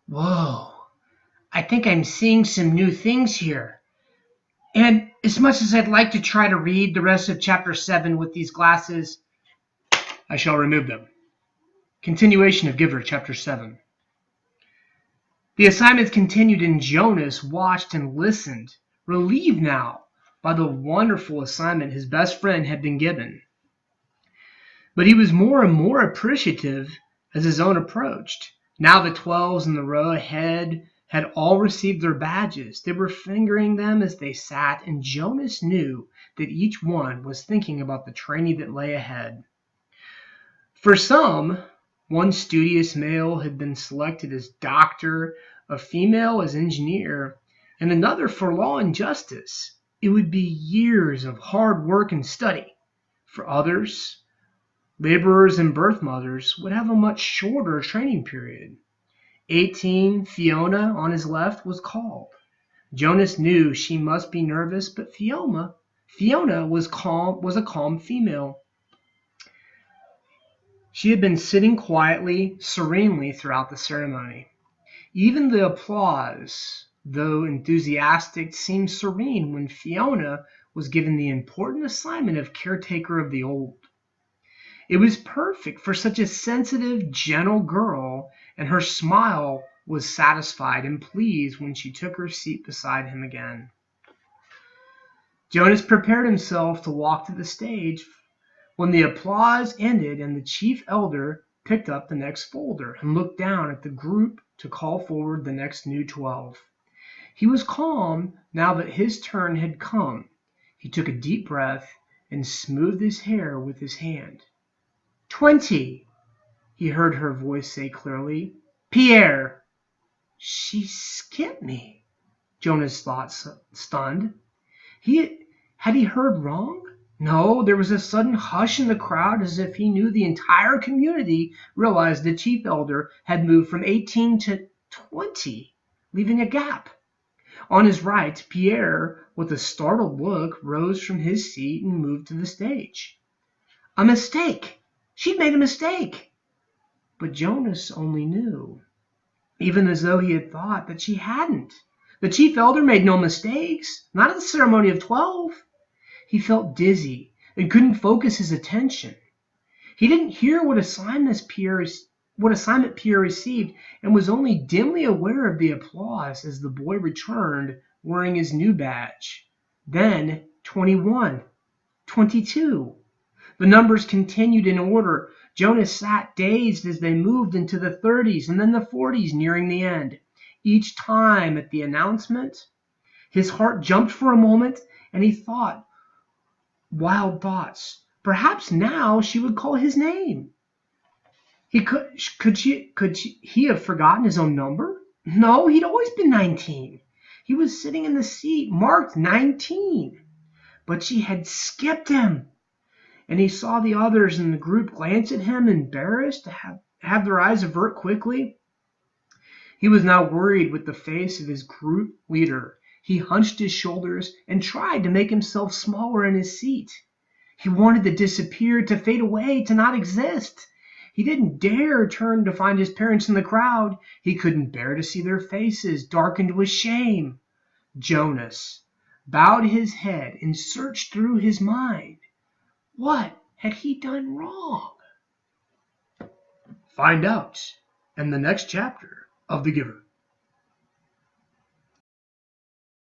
Whoa, I think I'm seeing some new things here. And as much as I'd like to try to read the rest of chapter 7 with these glasses, I shall remove them. Continuation of Giver, chapter 7. The assignments continued, and Jonas watched and listened, relieved now by the wonderful assignment his best friend had been given. But he was more and more appreciative as his own approached. Now the 12s in the row ahead had all received their badges. They were fingering them as they sat, and Jonas knew that each one was thinking about the training that lay ahead. For some, one studious male had been selected as doctor, a female as engineer, and another for law and justice. It would be years of hard work and study. For others, laborers and birth mothers, would have a much shorter training period. 18, Fiona, on his left, was called. Jonas knew she must be nervous, but Fiona was a calm female. She had been sitting quietly, serenely throughout the ceremony. Even the applause, though enthusiastic, seemed serene when Fiona was given the important assignment of caretaker of the old. It was perfect for such a sensitive, gentle girl, and her smile was satisfied and pleased when she took her seat beside him again. Jonas prepared himself to walk to the stage when the applause ended and the chief elder picked up the next folder and looked down at the group to call forward the next new 12. He was calm now that his turn had come. He took a deep breath and smoothed his hair with his hand. 20, he heard her voice say clearly. Pierre. She skipped me, Jonas thought, stunned. Had he heard wrong? No, there was a sudden hush in the crowd as if he knew the entire community realized the chief elder had moved from 18 to 20, leaving a gap. On his right, Pierre, with a startled look, rose from his seat and moved to the stage. A mistake! She'd made a mistake! But Jonas only knew, even as though he had thought that she hadn't. The chief elder made no mistakes, not at the ceremony of 12. He felt dizzy and couldn't focus his attention. He didn't hear what assignment Pierre received, and was only dimly aware of the applause as the boy returned wearing his new badge. Then 21, 22. The numbers continued in order. Jonas sat dazed as they moved into the 30s and then the 40s, nearing the end. Each time at the announcement, his heart jumped for a moment, and he thought wild thoughts. Perhaps now she would call his name. Could he have forgotten his own number? No, he'd always been 19. He was sitting in the seat marked 19. But she had skipped him. And he saw the others in the group glance at him, embarrassed, to have their eyes avert quickly. He was now worried with the face of his group leader. He hunched his shoulders and tried to make himself smaller in his seat. He wanted to disappear, to fade away, to not exist. He didn't dare turn to find his parents in the crowd. He couldn't bear to see their faces, darkened with shame. Jonas bowed his head and searched through his mind. What had he done wrong? Find out in the next chapter of The Giver.